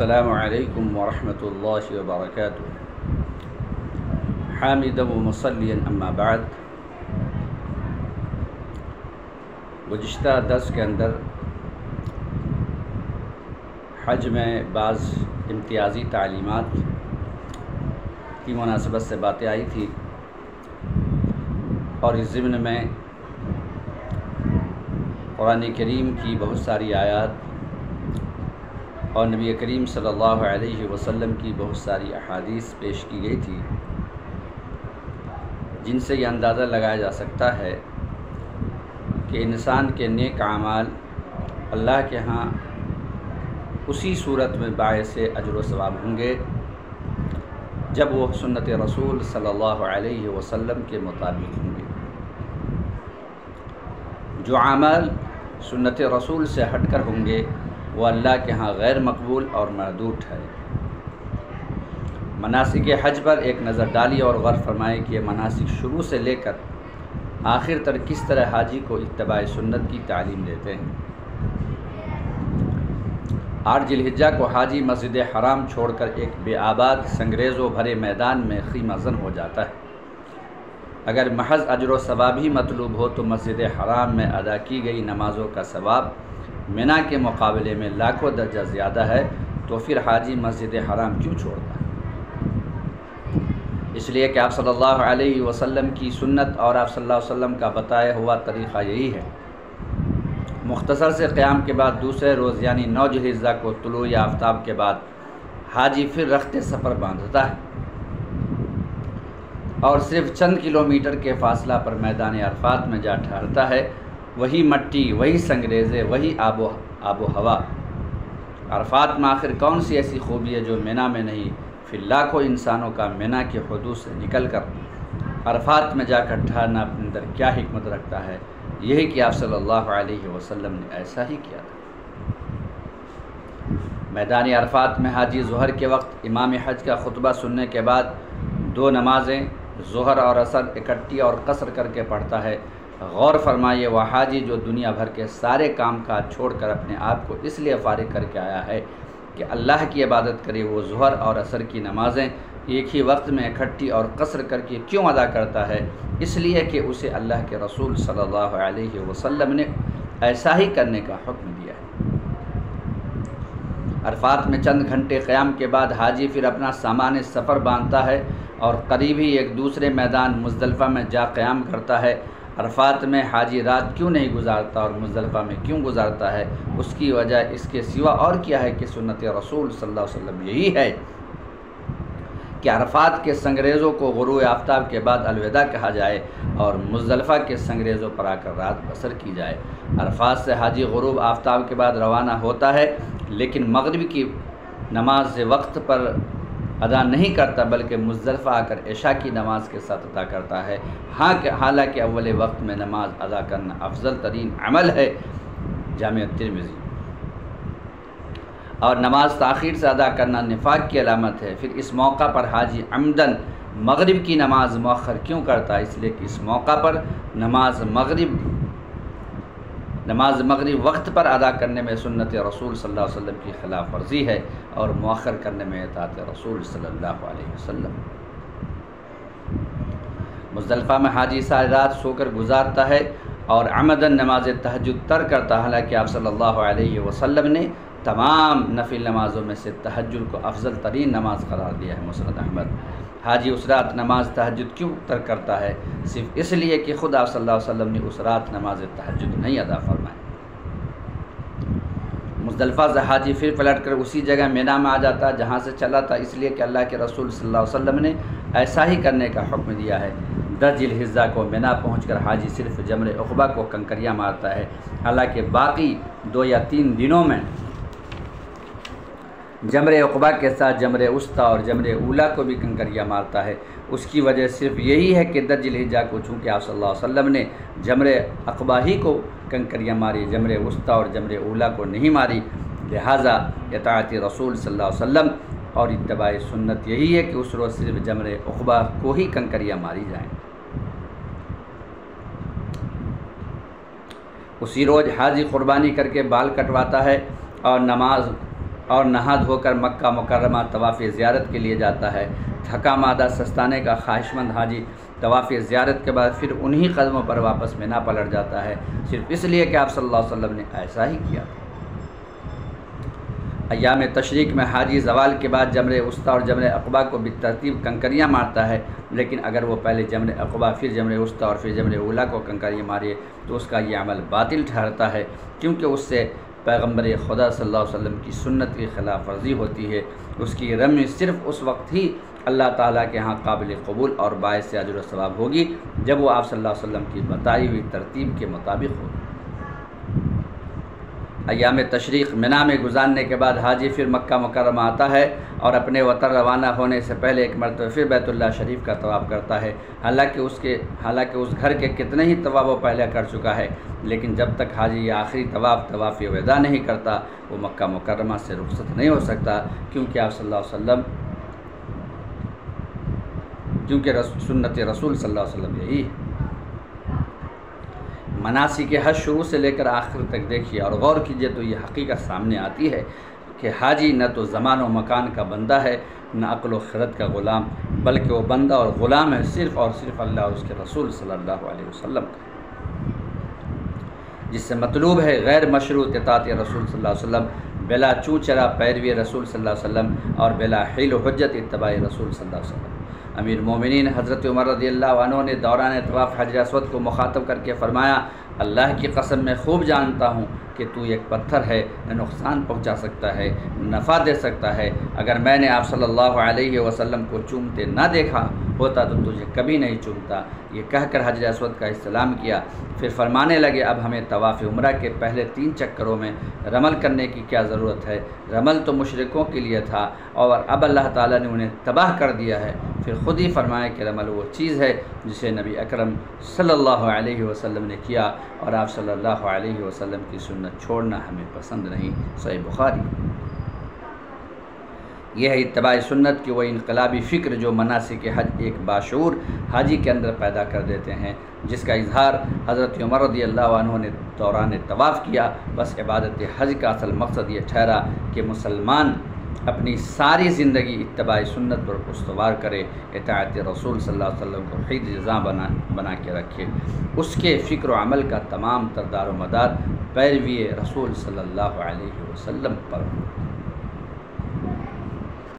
السلام علیکم ورحمۃ اللہ وبرکاتہ۔ حامدا و مصلیا اما بعد۔ گزشتہ درس کے اندر حج میں بعض امتیازی تعلیمات کی مناسبت سے باتیں آئی تھی، اور اس ضمن میں قرآن کریم کی بہت ساری آیات اور نبی کریم صلی اللہ علیہ وسلم کی بہت ساری احادیث پیش کی گئی تھی، جن سے یہ اندازہ لگایا جا سکتا ہے کہ انسان کے نیک اعمال اللہ کے ہاں اسی صورت میں باعث اجر و ثواب ہوں گے جب وہ سنت رسول صلی اللہ علیہ وسلم کے مطابق ہوں گے۔ جو اعمال سنت رسول سے ہٹ کر ہوں گے وہ اللہ کے ہاں غیر مقبول اور مردود ہے۔ مناسک حج پر ایک نظر ڈالی اور غور فرمائے کہ یہ مناسک شروع سے لے کر آخر تک کس طرح حاجی کو اتباع سنت کی تعلیم دیتے ہیں۔ 8 ذی الحجہ کو حاجی مسجد حرام چھوڑ کر ایک بے آباد سنگریزوں بھرے میدان میں خیمہ زن ہو جاتا ہے۔ اگر محض اجر و ثواب ہی مطلوب ہو تو مسجد حرام میں ادا کی گئی نمازوں کا ثواب منا کے مقابلے میں لاکھوں درجہ زیادہ ہے، تو پھر حاجی مسجد حرام کیوں چھوڑتا ہے؟ اس لیے کہ آپ صلی اللہ علیہ وسلم کی سنت اور آپ صلی اللہ علیہ وسلم کا بتایا ہوا طریقہ یہی ہے۔ مختصر سے قیام کے بعد دوسرے روز یعنی 9 ذی الحجہ کو طلوع آفتاب کے بعد حاجی پھر رخت سفر باندھتا ہے اور صرف چند کلومیٹر کے فاصلہ پر میدان عرفات میں جا ٹھہرتا ہے۔ وہی مٹی، وہی سنگریزے، وہی آب و ہوا۔ عرفات میں آخر کون سی ایسی خوبی ہے جو مینا میں نہیں؟ پھر لاکھوں انسانوں کا مینا کی حدود سے نکل کر عرفات میں جا کر ٹھہرنا اپنے اندر کیا حکمت رکھتا ہے؟ یہی کہ آپ صلی اللہ علیہ وسلم نے ایسا ہی کیا تھا۔ میدان عرفات میں حاجی ظہر کے وقت امام حج کا خطبہ سننے کے بعد 2 نمازیں ظہر اور عصر اکٹھی اور قصر کر کے پڑھتا ہے۔ غور فرمائیے، وہ حاجی جو دنیا بھر کے سارے کام کاج چھوڑ کر اپنے آپ کو اس لیے فارغ کر کے آیا ہے کہ اللہ کی عبادت کرے، وہ ظہر اور عصر کی نمازیں ایک ہی وقت میں اکٹھی اور قصر کر کے کیوں ادا کرتا ہے؟ اس لیے کہ اسے اللہ کے رسول صلی اللہ علیہ وسلم نے ایسا ہی کرنے کا حکم دیا ہے۔ عرفات میں چند گھنٹے قیام کے بعد حاجی پھر اپنا سامان سفر باندھتا ہے اور قریب ہی ایک دوسرے میدان مزدلفہ میں جا قیام کرتا ہے۔ عرفات میں حاجی رات کیوں نہیں گزارتا اور مزدلفہ میں کیوں گزارتا ہے؟ اس کی وجہ اس کے سوا اور کیا ہے کہ سنت رسول صلی اللہ علیہ وسلم یہی ہے کہ عرفات کے سنگریزوں کو غروب آفتاب کے بعد الوداع کہا جائے اور مزدلفہ کے سنگریزوں پر آ کر رات بسر کی جائے۔ عرفات سے حاجی غروب آفتاب کے بعد روانہ ہوتا ہے، لیکن مغرب کی نماز وقت پر ادا نہیں کرتا بلکہ مزدلفہ آ کر عشاء کی نماز کے ساتھ ادا کرتا ہے۔ حالانکہ اول وقت میں نماز ادا کرنا افضل ترین عمل ہے، جامع ترمذی، اور نماز تاخیر سے ادا کرنا نفاق کی علامت ہے۔ پھر اس موقع پر حاجی عمدن مغرب کی نماز مؤخر کیوں کرتا ہے؟ اس لیے کہ اس موقع پر نماز مغرب وقت پر ادا کرنے میں سنت رسول صلی اللہ علیہ وسلم کی خلاف ورزی ہے اور مؤخر کرنے میں اطاعت رسول صلی اللہ علیہ وسلم۔ مزدلفہ میں حاجی ساری رات سو کر گزارتا ہے اور عمدن نماز تہجد ترک کرتا ہے، حالانکہ آپ صلی اللہ علیہ وسلم نے تمام نفل نمازوں میں سے تہجد کو افضل ترین نماز قرار دیا ہے۔ مسند احمد۔ حاجی اس رات نماز تہجد کیوں ترک کرتا ہے؟ صرف اس لیے کہ خود آپ صلی اللہ علیہ وسلم نے اس رات نماز تہجد نہیں ادا فرمائی۔ مزدلفہ سے حاجی پھر پلٹ کر اسی جگہ مینا میں آ جاتا ہے جہاں سے چلا تھا، اس لیے کہ اللہ کے رسول صلی اللہ علیہ وسلم نے ایسا ہی کرنے کا حکم دیا ہے۔ 10 ذی الحجہ کو مینا پہنچ کر حاجی صرف جمر عقبہ کو کنکریاں مارتا ہے، حالانکہ باقی 2 یا 3 دنوں میں جمر عقبہ کے ساتھ جمر وسطیٰ اور جمر اولیٰ کو بھی کنکریاں مارتا ہے۔ اس کی وجہ صرف یہی ہے کہ 10 ذی الحجہ کو چونکہ آپ صلی اللہ علیہ وسلم نے جمر عقبہ ہی کو کنکریاں ماری، جمر وسطیٰ اور جمر اولیٰ کو نہیں ماری، لہٰذا اطاعت رسول صلی اللہ علیہ وسلم اور اتباع سنت یہی ہے کہ اس روز صرف جمر عقبہ کو ہی کنکریاں ماری جائیں۔ اسی روز حاجی قربانی کر کے بال کٹواتا ہے اور اور نہا دھو کر مکہ مکرمہ طواف زیارت کے لیے جاتا ہے۔ تھکا مادہ سستانے کا خواہش مند حاجی طواف زیارت کے بعد پھر انہی قدموں پر واپس مینا پلٹ جاتا ہے، صرف اس لیے کہ آپ صلی اللہ علیہ وسلم نے ایسا ہی کیا تھا۔ ایام تشریق میں حاجی زوال کے بعد جمرہ وسطیٰ اور جمرہ عقبہ کو بالترتیب کنکریاں مارتا ہے، لیکن اگر وہ پہلے جمرہ عقبہ پھر جمرہ وسطیٰ اور پھر جمرہ اولیٰ کو کنکریاں مارے تو اس کا یہ عمل باطل ٹھہرتا ہے، کیونکہ اس سے پیغمبر خدا صلی اللہ علیہ وسلم کی سنت کی خلاف ورزی ہوتی ہے۔ اس کی رمی صرف اس وقت ہی اللہ تعالیٰ کے ہاں قابل قبول اور باعث اجر و ثواب ہوگی جب وہ آپ صلی اللہ علیہ وسلم کی بتائی ہوئی ترتیب کے مطابق ہو۔ ایام تشریق منا میں گزارنے کے بعد حاجی پھر مکہ مکرمہ آتا ہے اور اپنے وطن روانہ ہونے سے پہلے ایک مرتبہ پھر بیت اللہ شریف کا طواف کرتا ہے، حالانکہ اس گھر کے کتنے ہی طواف وہ پہلے کر چکا ہے، لیکن جب تک حاجی یہ آخری طواف وداع نہیں کرتا وہ مکہ مکرمہ سے رخصت نہیں ہو سکتا، کیونکہ آپ صلی اللہ علیہ وسلم سنت رسول صلی اللہ علیہ وسلم یہی ہے۔ مناسک حج شروع سے لے کر آخر تک دیکھیے اور غور کیجیے تو یہ حقیقت سامنے آتی ہے کہ حاجی نہ تو زمان و مکان کا بندہ ہے، نہ عقل و خرد کا غلام، بلکہ وہ بندہ اور غلام ہے صرف اور صرف اللہ اور اس کے رسول صلی اللہ علیہ وسلم کا، جس سے مطلوب ہے غیر مشروط اطاعت رسول صلی اللہ علیہ وسلم، بلا چوں چرا پیروی رسول صلی اللہ علیہ وسلم، اور بلا حیل و حجت اتباع رسول صلی اللہ علیہ وسلم۔ امیر المومنین حضرت عمر رضی اللہ عنہ نے دوران طواف حجر اسود کو مخاطب کر کے فرمایا، اللہ کی قسم میں خوب جانتا ہوں کہ تو ایک پتھر ہے، نہ نقصان پہنچا سکتا ہے نفع دے سکتا ہے، اگر میں نے آپ صلی اللہ علیہ وسلم کو چومتے نہ دیکھا ہوتا تو تجھے کبھی نہیں چومتا۔ یہ کہہ کر حجر اسود کا استلام کیا، پھر فرمانے لگے اب ہمیں طواف عمرہ کے پہلے 3 چکروں میں رمل کرنے کی کیا ضرورت ہے، رمل تو مشرکوں کے لیے تھا اور اب اللہ تعالیٰ نے انہیں تباہ کر دیا ہے۔ پھر خود ہی فرمایا کہ رمل وہ چیز ہے جسے نبی اکرم صلی اللہ علیہ وسلم نے کیا اور آپ صلی اللہ علیہ وسلم کی سنت چھوڑنا ہمیں پسند نہیں۔ صحیح بخاری۔ یہ ہے اتباع سنت کی وہ انقلابی فکر جو مناسک حج ایک باشعور حاجی کے اندر پیدا کر دیتے ہیں، جس کا اظہار حضرت عمر رضی اللہ عنہ نے دوران طواف کیا۔ بس عبادت حج کا اصل مقصد یہ ٹھہرا کہ مسلمان اپنی ساری زندگی اتباع سنت پر استوار کرے، اطاعت رسول صلی اللہ علیہ وسلم کو قید جزا بنا کے رکھے، اس کے فکر و عمل کا تمام تر دار و مدار پیروی رسول صلی اللہ علیہ وسلم پر